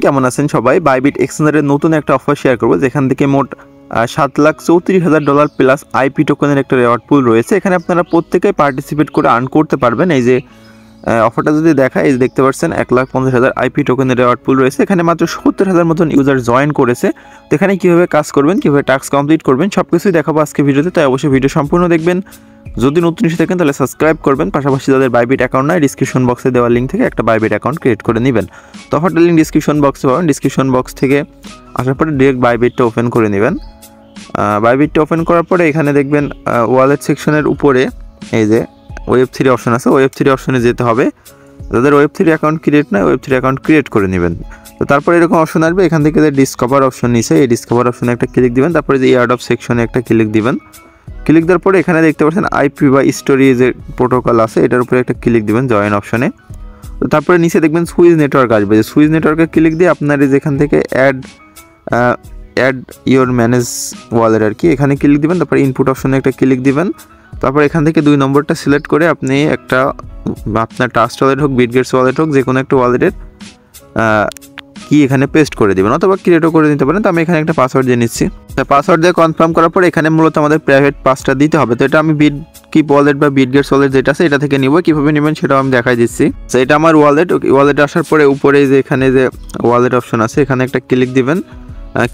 কেমন আছেন সবাই? বাইবিট এক্সচেঞ্জের নতুন একটা অফার শেয়ার করব, যেখান থেকে মোট $7,34,000 প্লাস আইপি টোকেনের একটা রেওয়ার্ড পুল রয়েছে। এখানে আপনারা প্রত্যেকেই পার্টিসিপেট করে আর্ন করতে পারবেন। এই যে অফারটা যদি দেখা, এই যে দেখতে পাচ্ছেন 1,50,000 আইপি টোকেনের রেওয়ার্ড পুল রয়েছে। এখানে মাত্র 70,000 মতন ইউজার জয়েন করেছে। তো এখানে কীভাবে কাজ করবেন, কীভাবে টাস্ক কমপ্লিট করবেন, সব কিছুই দেখাবো আজকে ভিডিওতে। তাই অবশ্যই ভিডিও সম্পূর্ণ দেখবেন। যদি নতুন এসে থাকেন তাহলে সাবস্ক্রাইব করবেন। পাশাপাশি যাদের বাইবিট অ্যাকাউন্ট নাই, ডিসক্রিপশন বক্সে দেওয়া লিঙ্ক থেকে একটা বাইবিট অ্যাকাউন্ট ক্রিয়েট করে নেবেন। তো অফারটা লিঙ্ক ডিসক্রিপশন বক্সে পাবেন। ডিসক্রিপশন বক্স থেকে আসার পরে ডিরেক্ট বাইবিটটা ওপেন করে নেবেন। বাইবিটটা ওপেন করার পরে এখানে দেখবেন ওয়ালেট সেকশনের উপরে এই যে Web3 অপশন আছে, Web3 অপশনে যেতে হবে। যাদের Web3 অ্যাকাউন্ট ক্রিয়েট নয়, Web3 অ্যাকাউন্ট ক্রিয়েট করে নেবেন। তো তারপরে এরকম অপশন আসবে, এখান থেকে যে ডিসকভার অপশন নিছে, এই ডিসকভার অপশনে একটা ক্লিক দিবেন। তারপরে যে এয়ারড্রপ সেকশনে একটা ক্লিক দিবেন। ক্লিক দেওয়ার পরে এখানে দেখতে পাচ্ছেন আইপি বা স্টোরি যে প্রোটোকল আছে, এটার উপরে একটা ক্লিক দিবেন জয়েন অপশনে। তো তারপরে নিচে দেখবেন সুইচ নেটওয়ার্ক আসবে। যে সুইচ নেটওয়ার্কে ক্লিক দিয়ে আপনার যেখান থেকে অ্যাড ইওর ম্যানেজ ওয়ালেট আর কি, এখানে ক্লিক দিবেন। তারপরে ইনপুট অপশনে একটা ক্লিক দিবেন। তারপর এখান থেকে 2 নম্বরটা সিলেক্ট করে আপনি একটা আপনার ট্রাস্ট ওয়ালেট হোক, বিটগেটস ওয়ালেট হোক, যে কোনো একটা ওয়ালেটের কি এখানে পেস্ট করে দেবেন, অথবা ক্রিয়েটও করে দিতে পারেন। তো আমি এখানে একটা পাসওয়ার্ড দিয়ে নিচ্ছি। পাসওয়ার্ড দিয়ে কনফার্ম করার পর এখানে মূলত আমাদের প্রাইভেট পাসটা দিতে হবে। তো এটা আমি বিটকিপ ওয়ালেট বা বিটগেটস ওয়ালেট যেটা আছে এটা থেকে নিব। কীভাবে নেবেন সেটাও আমি দেখাই দিচ্ছি। তো এটা আমার ওয়ালেট আসার পরে উপরে যে এখানে যে ওয়ালেট অপশন আছে, এখানে একটা ক্লিক দিবেন।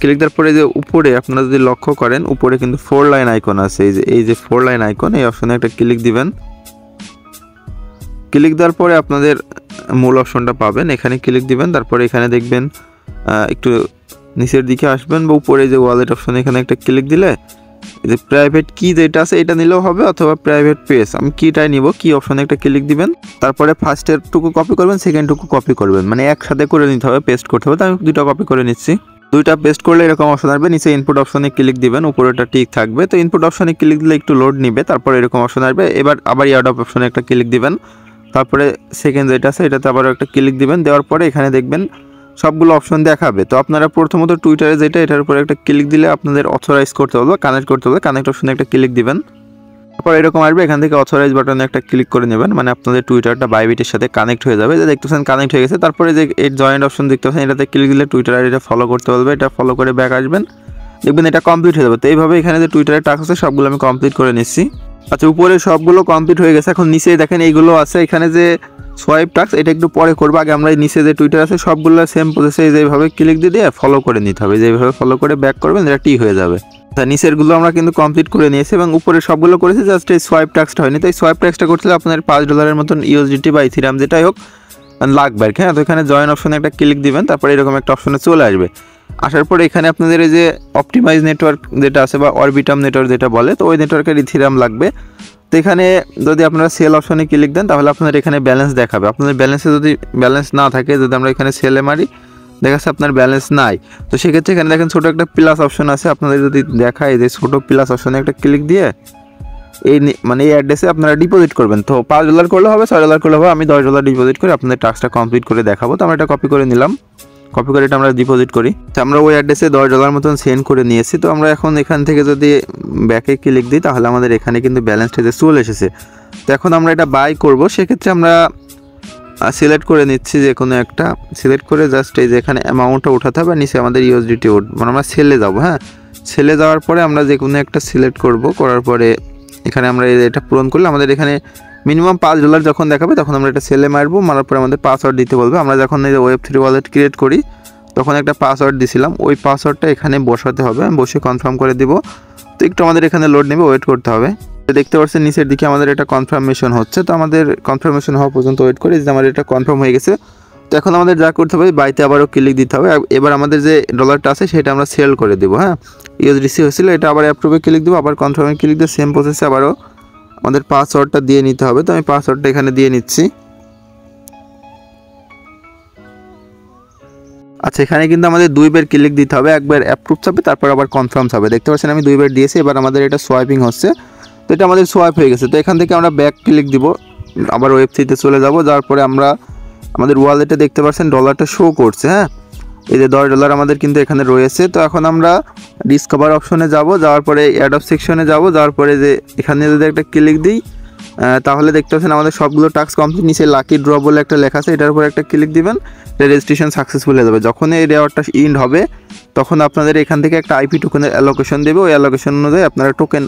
ক্লিক দেওয়ার পরে যে উপরে আপনারা যদি লক্ষ্য করেন, উপরে কিন্তু 4 লাইন আইকন আছে। এই যে 4 লাইন আইকন, এই অপশনে একটা ক্লিক দিবেন। ক্লিক দেওয়ার পরে আপনাদের মূল অপশনটা পাবেন, এখানে ক্লিক দিবেন। তারপরে এখানে দেখবেন একটু নিচের দিকে আসবেন বা উপরে যে ওয়ালেট অপশন, এখানে একটা ক্লিক দিলে যে প্রাইভেট কি যেটা আছে এটা নিলেও হবে, অথবা প্রাইভেট পেজ, আমি কিটাই নিব। কি অপশনে একটা ক্লিক দিবেন। তারপরে ফার্স্টের টুকু কপি করবেন, সেকেন্ড টুকু কপি করবেন, মানে একসাথে করে নিতে হবে, পেস্ট করতে হবে। তো আমি 2টা কপি করে নিচ্ছি। 2টা পেস্ট করলে এরকম অপশন আসবে। নিচে ইনপুট অপশনে ক্লিক দিবেন, উপরেটা ঠিক থাকবে। তো ইনপুট অপশনে ক্লিক দিলে একটু লোড নিবে, তারপর এরকম অপশন আসবে। এবার আবার এয়ারড্রপ অপশনে একটা ক্লিক দিবেন। তারপরে সেকেন্ড যেটা আছে এটাতে আবার একটা ক্লিক দিবেন। দেওয়ার পরে এখানে দেখবেন সবগুলো অপশন দেখাবে। তো আপনারা প্রথমত টুইটারে যেটা, এটার উপরে একটা ক্লিক দিলে আপনাদের অথরাইজ করতে হবে, কানেক্ট করতে হবে। কানেক্ট অপশনে একটা ক্লিক দিবেন। তারপর এরকম আসবে, এখান থেকে অথরাইজ বাটনে একটা ক্লিক করে নেবেন, মানে আপনাদের টুইটারটা বাইবিটের সাথে কানেক্ট হয়ে যাবে। যে দেখতেছেন কানেক্ট হয়ে গেছে। তারপরে যে এই জয়েন্ট অপশন দেখতে পাচ্ছেন, এটাতে ক্লিক দিলে টুইটার আইডিটা ফলো করতে বলবে। এটা ফলো করে ব্যাক আসবেন, দেখবেন এটা কমপ্লিট হয়ে যাবে। তো এইভাবে এখানে যে টুইটারের টাস্ক আছে সবগুলো আমি কমপ্লিট করে নিচ্ছি। আচ্ছা, উপরে সবগুলো কমপ্লিট হয়ে গেছে। এখন নিচে দেখেন এইগুলো আছে, এখানে যে সোয়াইপ টাস্ক, এটা একটু পরে করবো। আগে আমরা নিচে যে টুইটার আছে সবগুলো সেম প্রসেসে যেভাবে ক্লিক দিয়ে ফলো করে নিতে হবে। যেভাবে ফলো করে ব্যাক করবেন, এটা টি হয়ে যাবে। নিচেরগুলো আমরা কিন্তু কমপ্লিট করে নিয়েছি এবং উপরে সবগুলো করেছি, জাস্ট এই সোয়াইপ টাস্কটা হয়নি। তো এই সোয়াইপ টাস্কটা করতে হলে আপনার $5 মতন ইউএসডিটি বা ইথিরিয়াম যেটাই হোক লাগবে আর কি। হ্যাঁ, তো এখানে জয়েন অপশনে একটা ক্লিক দিবেন। তারপরে এরকম একটা অপশনে চলে আসবে। আসার পরে এখানে আপনাদের এই যে অপটিমাইজ নেটওয়ার্ক যেটা আছে বা অরবিটাম নেটওয়ার্ক যেটা বলে, তো ওই নেটওয়ার্কের ইথিরিয়াম লাগবে। তো এখানে যদি আপনারা সেল অপশনে ক্লিক দেন, তাহলে আপনাদের এখানে ব্যালেন্স দেখাবে। আপনাদের ব্যালেন্সে যদি ব্যালেন্স না থাকে, যদি আমরা এখানে সেলে মারি, দেখাচ্ছে আপনার ব্যালেন্স নাই। তো সেক্ষেত্রে এখানে দেখেন ছোটো একটা প্লাস অপশন আছে, আপনাদের যদি দেখায় যে ছোটো প্লাস অপশনে একটা ক্লিক দিয়ে এই মানে এই অ্যাড্রেসে আপনারা ডিপোজিট করবেন। তো $5 করলে হবে, $6 করলে হবে। আমি $10 ডিপোজিট করে আপনাদের টাস্কটা কমপ্লিট করে দেখাবো। তো আমরা এটা কপি করে নিলাম। কপি করে এটা আমরা ডিপোজিট করি। তো আমরা ওই অ্যাড্রেসে $10 মতন সেন্ড করে নিয়েছি। তো আমরা এখন এখান থেকে যদি ব্যাকে ক্লিক দিই, তাহলে আমাদের এখানে কিন্তু ব্যালেন্সটা যে চলে এসেছে। তো এখন আমরা এটা বাই করব। সেক্ষেত্রে আমরা সিলেক্ট করে নিচ্ছি, যে কোনো একটা সিলেক্ট করে জাস্ট এই যে এখানে অ্যামাউন্টটা উঠাতে হবে, নিচে আমাদের ইউএসডিটি মানে আমরা সেলে যাব। হ্যাঁ, সেলে যাওয়ার পরে আমরা যে কোনো একটা সিলেক্ট করব। করার পরে এখানে আমরা এটা পূরণ করলে আমাদের এখানে মিনিমাম $5 যখন দেখাবে, তখন আমরা এটা সেলে মারবো। মারার পরে আমাদের পাসওয়ার্ড দিতে বলবে। আমরা যখন এই যে Web3 ওয়ালেট ক্রিয়েট করি, তখন একটা পাসওয়ার্ড দিছিলাম, ওই পাসওয়ার্ডটা এখানে বসাতে হবে। বসে কনফার্ম করে দিব। তো একটু আমাদের এখানে লোড নেবে, ওয়েট করতে হবে। দেখতে পাচ্ছেন নিচের দিকে আমাদের এটা কনফার্মেশন হচ্ছে। তো আমাদের কনফার্মেশন হওয়া পর্যন্ত ওয়েট করে, যে আমাদের এটা কনফার্ম হয়ে গেছে। তো এখন আমাদের যা করতে হবে, বাইতে আবারও ক্লিক দিতে হবে। এবার আমাদের যে ডলারটা আছে সেটা আমরা সেল করে দেবো। হ্যাঁ, ইউএসডিসি হয়েছিল, এটা আবার অ্যাপ্রুভে ক্লিক দেবো, আবার কনফার্মে ক্লিক দিয়ে সেম প্রসেসে আবারও আমাদের পাসওয়ার্ডটা দিয়ে নিতে হবে। তো আমি পাসওয়ার্ডটা এখানে দিয়ে নিচ্ছি। আচ্ছা, এখানে কিন্তু আমাদের 2বার ক্লিক দিতে হবে। একবার অ্যাপ্রুভ হবে, তারপর আবার কনফার্ম হবে। দেখতে পাচ্ছেন আমি 2বার দিয়েছি। এবার আমাদের এটা সোয়াইপিং হচ্ছে। তো এটা আমাদের সোয়াইপ হয়ে গেছে। তো এখান থেকে আমরা ব্যাক ক্লিক দিব, আবার Web3-তে চলে যাব। যাওয়ার পরে আমরা আমাদের ওয়ালেটে দেখতে পাচ্ছেন ডলারটা শো করছে। হ্যাঁ, এই যে $10 আমাদের কিন্তু এখানে রয়েছে। তো এখন আমরা ডিসকভার অপশনে যাব। যাওয়ার পরে অ্যাডপ সেকশনে যাব। যাওয়ার পরে যে এখানে যদি একটা ক্লিক দিই, তাহলে দেখতে পাচ্ছেন আমাদের সবগুলো টাস্ক কমপ্লিট। নিচে লাকি ড্র বলে একটা লেখা আছে, এটার উপর একটা ক্লিক দিবেন, রেজিস্ট্রেশন সাকসেসফুল হয়ে যাবে। যখন এই রেওয়ার্ডটা ইন্ড হবে তখন আপনাদের এখান থেকে একটা আইপি টোকেনের অ্যালোকেশন দেবে, ওই অ্যালোকেশন অনুযায়ী আপনারা টোকেন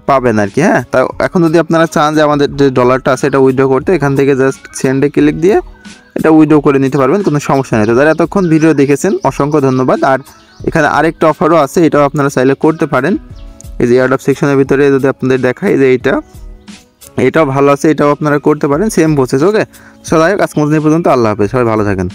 পাবেন আর কি। হ্যাঁ, তা এখন যদি আপনারা চান যে আমাদের যে ডলারটা আছে এটা উইথড্র করতে, এখান থেকে জাস্ট সেন্ডে ক্লিক দিয়ে এটা উইথড্র করে নিতে পারবেন, কোনো সমস্যা নেই। তো যারা এতক্ষণ ভিডিও দেখেছেন অসংখ্য ধন্যবাদ। আর এখানে আরেকটা অফারও আছে, এটাও আপনারা চাইলে করতে পারেন। এই যে এয়ারড্রপ সেকশনের ভিতরে যদি আপনাদের দেখাই যে এটাও ভালো আছে, এটাও আপনারা করতে পারেন, সেম প্রসেস। ওকে, সো যাই হোক আজকের মতো এই পর্যন্ত। আল্লাহ হাফেজ, সবাই ভালো থাকেন।